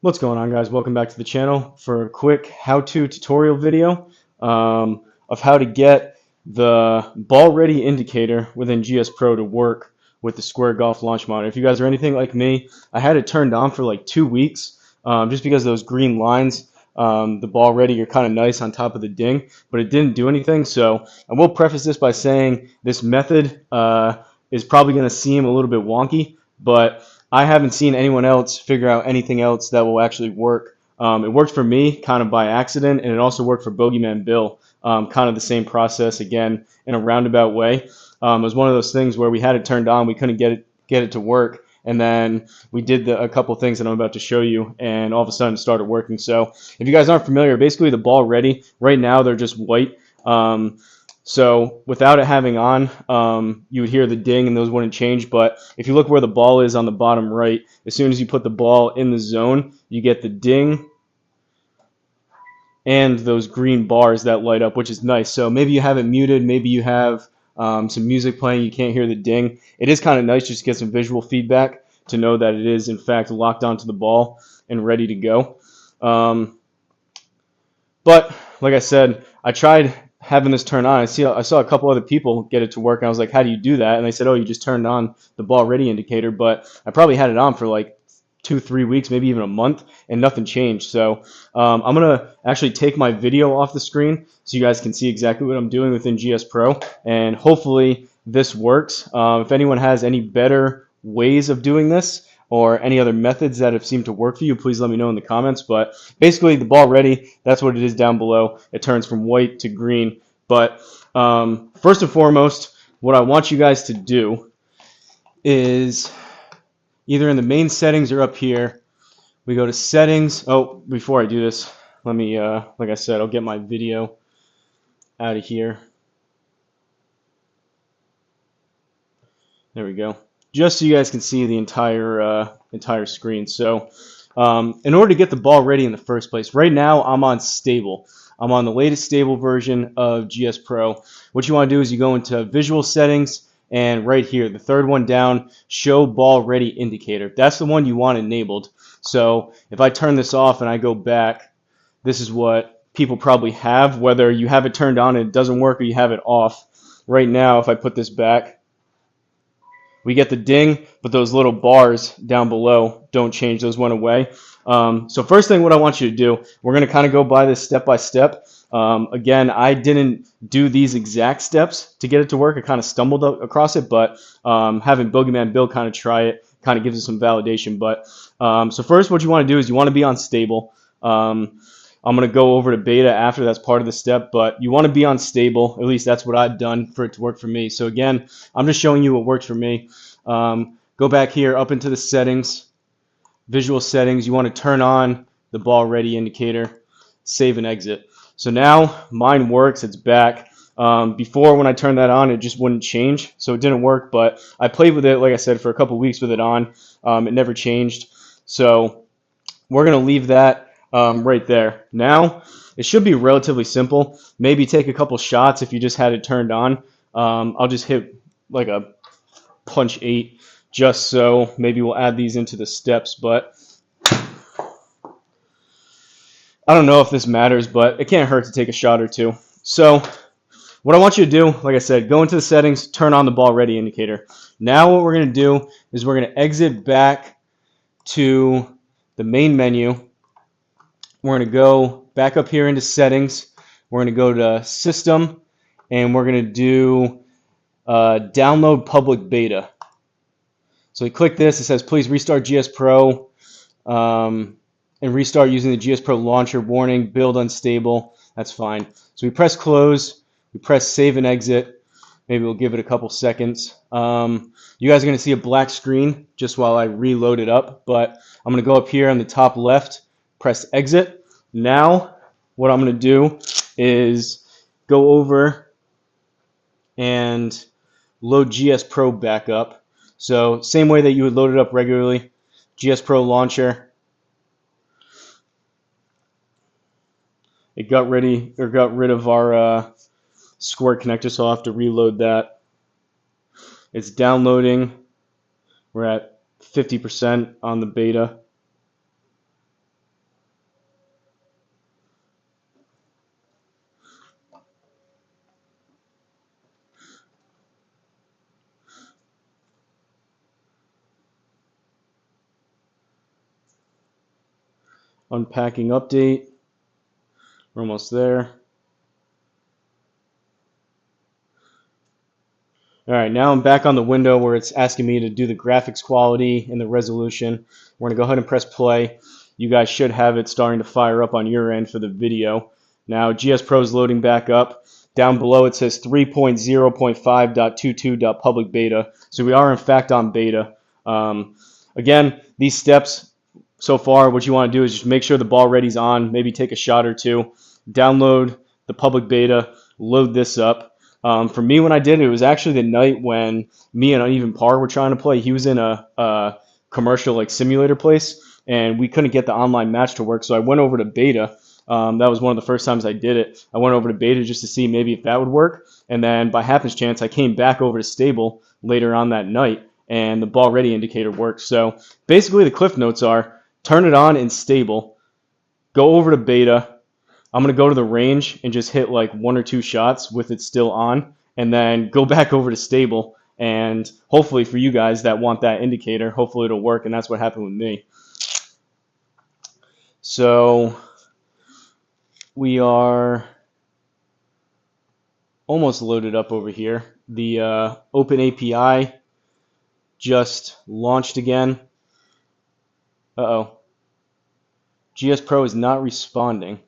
What's going on, guys? Welcome back to the channel for a quick how-to tutorial video of how to get the ball ready indicator within GSPro to work with the Square Golf launch monitor. If you guys are anything like me, I had it turned on for like 2 weeks just because those green lines, the ball ready are kind of nice on top of the ding, but it didn't do anything. So I will preface this by saying this method is probably going to seem a little bit wonky, but I haven't seen anyone else figure out anything else that will actually work. It worked for me kind of by accident, and it also worked for Bogeyman Bill. Kind of the same process again in a roundabout way. It was one of those things where we had it turned on, we couldn't get it to work, and then we did a couple things that I'm about to show you, and all of a sudden it started working. So if you guys aren't familiar, basically the ball ready right now they're just white. So without it having on, you would hear the ding and those wouldn't change. But if you look where the ball is on the bottom right, as soon as you put the ball in the zone, you get the ding and those green bars that light up, which is nice. So maybe you have it muted, maybe you have some music playing, you can't hear the ding. It is kind of nice just to get some visual feedback to know that it is in fact locked onto the ball and ready to go. But like I said, I tried having this turn on. I saw a couple other people get it to work, and I was like, "How do you do that?" And they said, "Oh, you just turned on the ball ready indicator." But I probably had it on for like 2, 3 weeks, maybe even a month, and nothing changed. So I'm gonna actually take my video off the screen so you guys can see exactly what I'm doing within GSPro, and hopefully this works. If anyone has any better ways of doing this, or any other methods that have seemed to work for you, please let me know in the comments. But basically, the ball ready, that's what it is down below. It turns from white to green. But first and foremost, what I want you guys to do is either in the main settings or up here, we go to settings. Oh, before I do this, let me, like I said, I'll get my video out of here. There we go. Just so you guys can see the entire screen. So in order to get the ball ready in the first place, right now I'm on stable. I'm on the latest stable version of GSPro. What you want to do is you go into visual settings, and right here, the third one down, show ball ready indicator. That's the one you want enabled. So if I turn this off and I go back, this is what people probably have, whether you have it turned on and it doesn't work or you have it off. Right now, if I put this back, we get the ding, but those little bars down below don't change. Those went away. So first thing what I want you to do, we're going to kind of go by this step by step. Again, I didn't do these exact steps to get it to work. I kind of stumbled across it, but having Bogeyman Bill kind of try it kind of gives us some validation. But so first what you want to do is you want to be on stable. I'm going to go over to beta after. That's part of the step, but you want to be on stable. At least that's what I've done for it to work for me. So again, I'm just showing you what works for me. Go back here up into the settings, visual settings. You want to turn on the ball ready indicator, save and exit. So now mine works. It's back. Before when I turned that on, it just wouldn't change, so it didn't work. But I played with it, like I said, for a couple weeks with it on. It never changed. So we're going to leave that right there. Now, it should be relatively simple. Maybe take a couple shots if you just had it turned on. I'll just hit like a punch 8 just so. Maybe we'll add these into the steps, but I don't know if this matters, but it can't hurt to take a shot or two. So what I want you to do, like I said, go into the settings, turn on the ball ready indicator. Now what we're going to do is we're going to exit back to the main menu. We're going to go back up here into settings. We're going to go to system, and we're going to do download public beta. So we click this. It says please restart GSPro and restart using the GSPro launcher. Warning, build unstable. That's fine. So we press close. We press save and exit. Maybe we'll give it a couple seconds. You guys are going to see a black screen just while I reload it up, but I'm going to go up here on the top left, press exit. Now what I'm going to do is go over and load GSPro back up. So same way that you would load it up regularly, GSPro launcher. It got rid of our square connector, so I'll have to reload that. It's downloading. We're at 50% on the beta. Unpacking update. We're almost there. All right, now I'm back on the window where it's asking me to do the graphics quality and the resolution. We're going to go ahead and press play. You guys should have it starting to fire up on your end for the video. Now GSPro is loading back up. Down below it says 3.0.5.22.public beta. So we are in fact on beta. Again, these steps so far, what you want to do is just make sure the ball ready's on, maybe take a shot or two, download the public beta, load this up. For me, when I did it, it was actually the night when me and Uneven Par were trying to play. He was in a commercial like simulator place, and we couldn't get the online match to work. So I went over to beta. That was one of the first times I did it. I went over to beta just to see maybe if that would work. And then by happenstance, I came back over to stable later on that night, and the ball ready indicator worked. So basically, the cliff notes are turn it on in stable, go over to beta. I'm going to go to the range and just hit like 1 or 2 shots with it still on, and then go back over to stable. And hopefully for you guys that want that indicator, hopefully it'll work, and that's what happened with me. So we are almost loaded up over here. The Open API just launched again. Uh-oh. GSPro is not responding.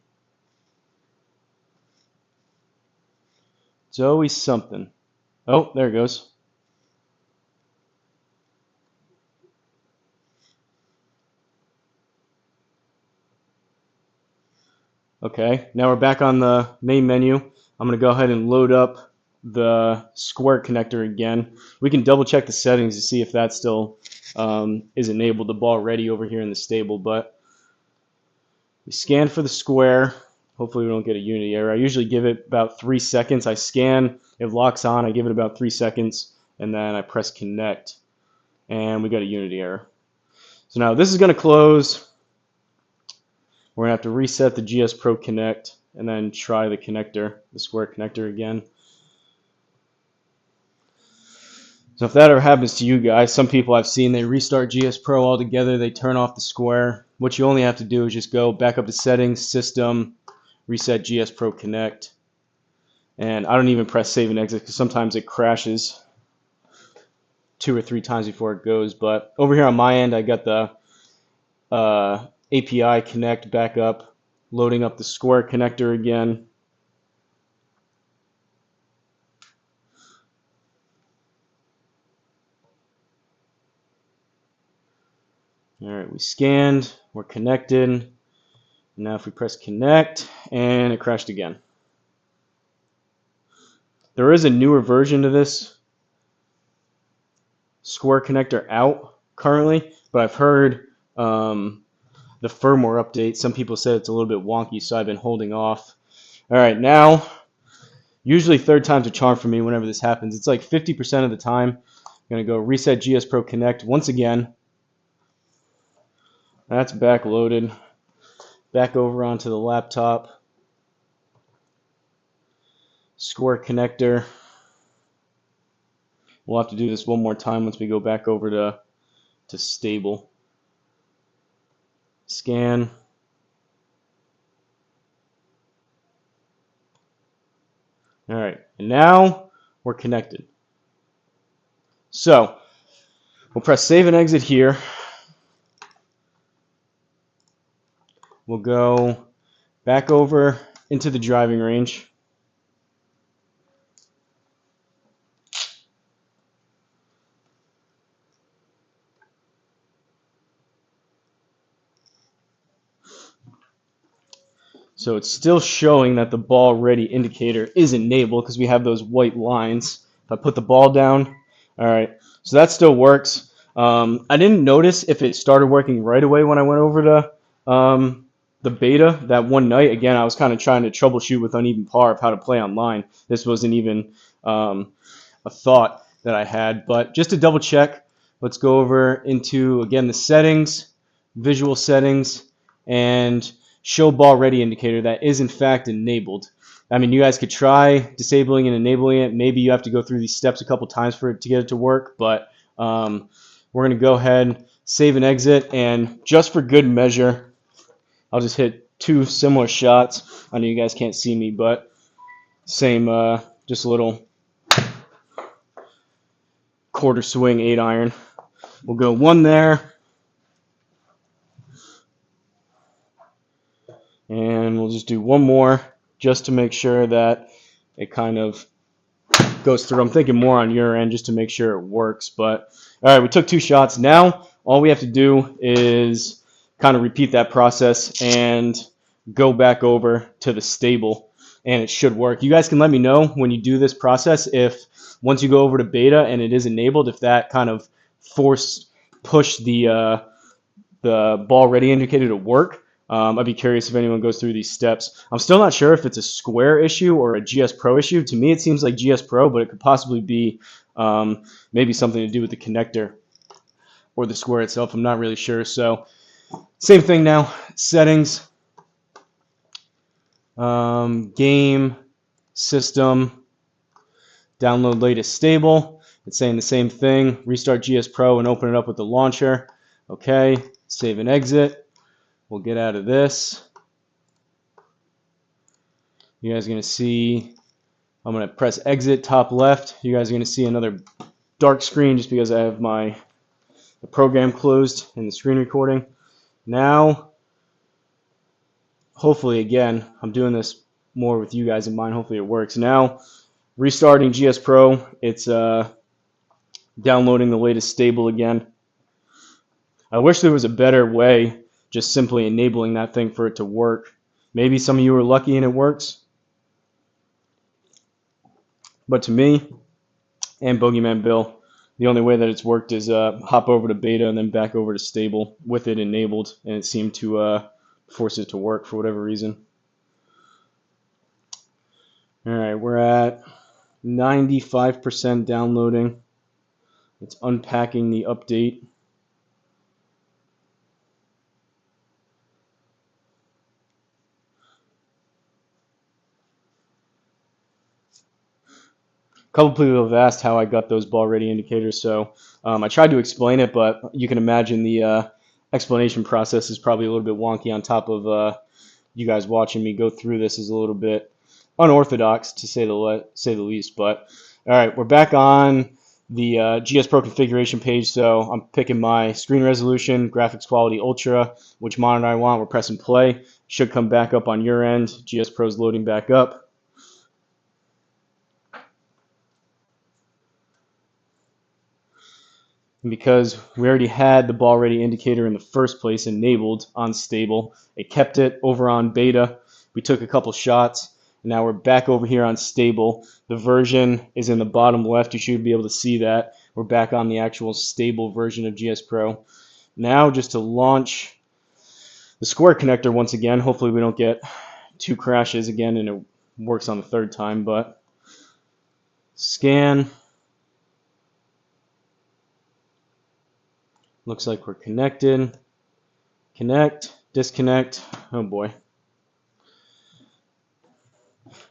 It's always something. Oh, there it goes. Okay, now we're back on the main menu. I'm going to go ahead and load up the square connector again. We can double check the settings to see if that still is enabled, the ball ready over here in the stable, but we scan for the square. Hopefully we don't get a Unity error. I usually give it about 3 seconds. I scan, it locks on, I give it about 3 seconds, and then I press connect, and we got a Unity error. So now this is going to close. We're going to have to reset the GSPro Connect and then try the connector, the square connector again. So if that ever happens to you guys, some people I've seen, they restart GSPro altogether, they turn off the square. What you only have to do is just go back up to settings, system, reset GSPro Connect. And I don't even press save and exit because sometimes it crashes 2 or 3 times before it goes. But over here on my end, I got the API Connect back up, loading up the square connector again. All right, we scanned, we're connected. Now if we press connect, and it crashed again. There is a newer version to this square connector out currently, but I've heard the firmware update, some people said it's a little bit wonky, so I've been holding off. All right, now, usually third time's a charm for me whenever this happens. It's like 50% of the time. I'm going to go reset GSPro Connect once again. That's back loaded. Back over onto the laptop. Square connector. We'll have to do this one more time once we go back over to stable. Scan. All right, and now we're connected. So we'll press save and exit here. We'll go back over into the driving range. So it's still showing that the ball ready indicator is enabled because we have those white lines. If I put the ball down, all right, so that still works. I didn't notice if it started working right away when I went over to the beta that one night. Again, I was kind of trying to troubleshoot with Uneven Par of how to play online. This wasn't even a thought that I had, but just to double check, let's go over into, again, the settings, visual settings, and show ball ready indicator. That is in fact enabled. I mean, you guys could try disabling and enabling it. Maybe you have to go through these steps a couple times for it to get it to work, but we're going to go ahead, save and exit, and just for good measure, I'll just hit two similar shots. I know you guys can't see me, but same, just a little quarter swing 8-iron. We'll go one there, and we'll just do one more just to make sure that it kind of goes through. I'm thinking more on your end just to make sure it works. But all right, we took 2 shots. Now all we have to do is kind of repeat that process and go back over to the stable, and it should work. You guys can let me know when you do this process if once you go over to beta and it is enabled, if that kind of push the ball ready indicator to work. I'd be curious if anyone goes through these steps. I'm still not sure if it's a Square issue or a GSPro issue. To me, it seems like GSPro, but it could possibly be maybe something to do with the connector or the Square itself. I'm not really sure. So same thing now. Settings, game, system, download latest stable. It's saying the same thing. Restart GSPro and open it up with the launcher. Okay, save and exit. We'll get out of this. You guys are going to see, I'm going to press exit top left. You guys are going to see another dark screen just because I have the program closed in the screen recording. Now, hopefully, again, I'm doing this more with you guys in mind. Hopefully it works. Now, restarting GSPro, it's downloading the latest stable again. I wish there was a better way, just simply enabling that thing for it to work. Maybe some of you are lucky and it works. But to me, and Boogeyman Bill, the only way that it's worked is hop over to beta and then back over to stable with it enabled, and it seemed to force it to work for whatever reason. All right, we're at 95% downloading. It's unpacking the update. A couple people have asked how I got those ball ready indicators, so I tried to explain it, but you can imagine the explanation process is probably a little bit wonky on top of you guys watching me go through this is a little bit unorthodox to say the least. But all right, we're back on the GSPro configuration page, so I'm picking my screen resolution, graphics quality ultra, which monitor I want. We're pressing play. Should come back up on your end. GSPro's loading back up. And because we already had the ball ready indicator in the first place enabled on stable, it kept it over on beta. We took a couple shots, and now we're back over here on stable. The version is in the bottom left. You should be able to see that. We're back on the actual stable version of GSPro. Now just to launch the Square connector once again. Hopefully we don't get 2 crashes again and it works on the 3rd time, but scan. Looks like we're connected. Connect, disconnect. Oh boy.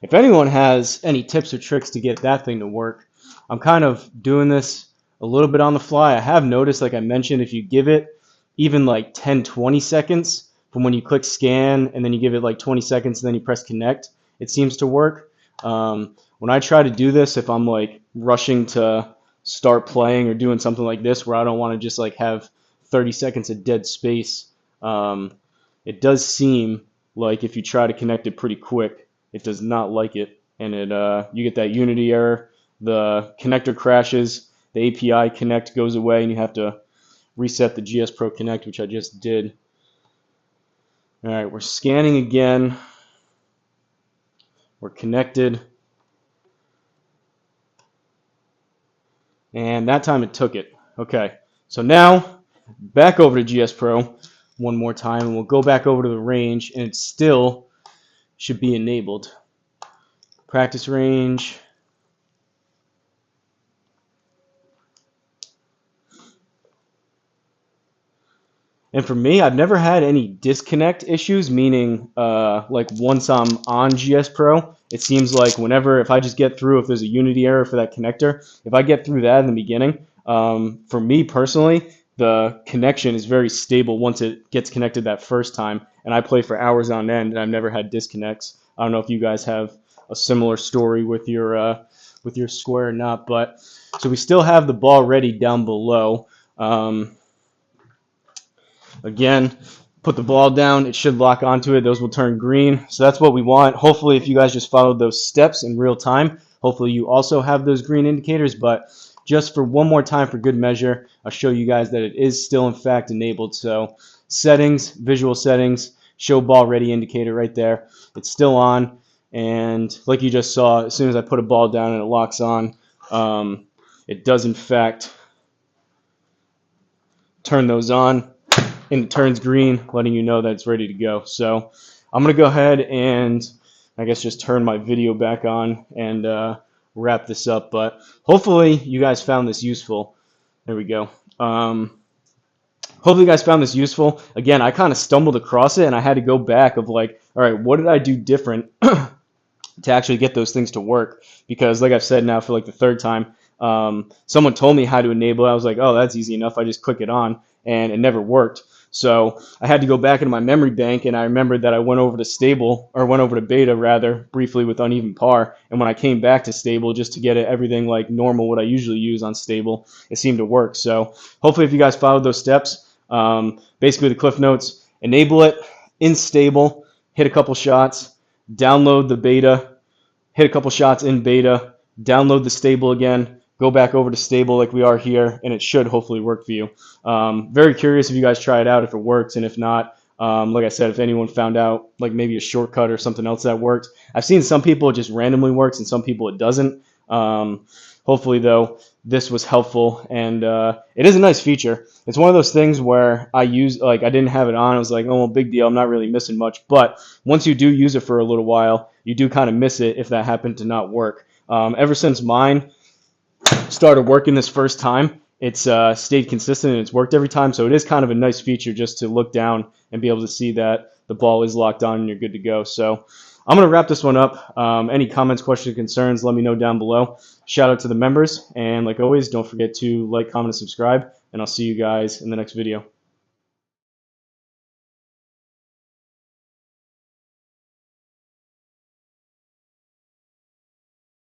If anyone has any tips or tricks to get that thing to work, I'm kind of doing this a little bit on the fly. I have noticed, like I mentioned, if you give it even like 10-20 seconds from when you click scan and then you give it like 20 seconds and then you press connect, it seems to work. When I try to do this, if I'm like rushing to start playing or doing something like this where I don't want to just like have 30 seconds of dead space, it does seem like if you try to connect it pretty quick, it does not like it, and you get that Unity error. The connector crashes, the API connect goes away, and you have to reset the GSPro connect, which I just did. All right, we're scanning again. We're connected. And that time it took it. Okay, so now back over to GSPro one more time, and we'll go back over to the range, and it still should be enabled. Practice range. And for me, I've never had any disconnect issues, meaning like once I'm on GSPro, it seems like whenever, if I just get through, if there's a Unity error for that connector, if I get through that in the beginning, for me personally, the connection is very stable once it gets connected that first time. And I play for hours on end, and I've never had disconnects. I don't know if you guys have a similar story with your square or not, but so we still have the ball ready down below. Again, put the ball down, it should lock onto it, those will turn green. So that's what we want. Hopefully, if you guys just followed those steps in real time, hopefully you also have those green indicators. But just for one more time, for good measure, I'll show you guys that it is still in fact enabled. So settings, visual settings, show ball ready indicator right there. It's still on, and like you just saw, as soon as I put a ball down and it locks on, it does in fact turn those on, and it turns green, letting you know that it's ready to go. So I'm going to go ahead and I guess just turn my video back on and wrap this up. But hopefully you guys found this useful. There we go. Hopefully you guys found this useful. Again, I kind of stumbled across it and I had to go back of like, all right, what did I do different to actually get those things to work? Because like I've said now for like the third time, someone told me how to enable it. I was like, oh, that's easy enough. I just click it on, and it never worked. So I had to go back into my memory bank, and I remembered that I went over to beta rather, briefly with uneven par. And when I came back to stable just to get it everything like normal, what I usually use on stable, it seemed to work. So hopefully if you guys followed those steps, basically the cliff notes, enable it in stable, hit a couple shots, download the beta, hit a couple shots in beta, download the stable again, go back over to stable like we are here, and it should hopefully work for you. Very curious if you guys try it out, if it works, and if not, like I said, if anyone found out like maybe a shortcut or something else that worked. I've seen some people it just randomly works and some people it doesn't. Hopefully though, this was helpful, and it is a nice feature. It's one of those things where I didn't have it on. I was like, oh, well, big deal. I'm not really missing much. But once you do use it for a little while, you do kind of miss it if that happened to not work. Ever since mine started working this first time, it's stayed consistent and it's worked every time. So it is kind of a nice feature just to look down and be able to see that the ball is locked on and you're good to go. So I'm going to wrap this one up. Any comments, questions, concerns, let me know down below. Shout out to the members. And like always, don't forget to like, comment, and subscribe. And I'll see you guys in the next video.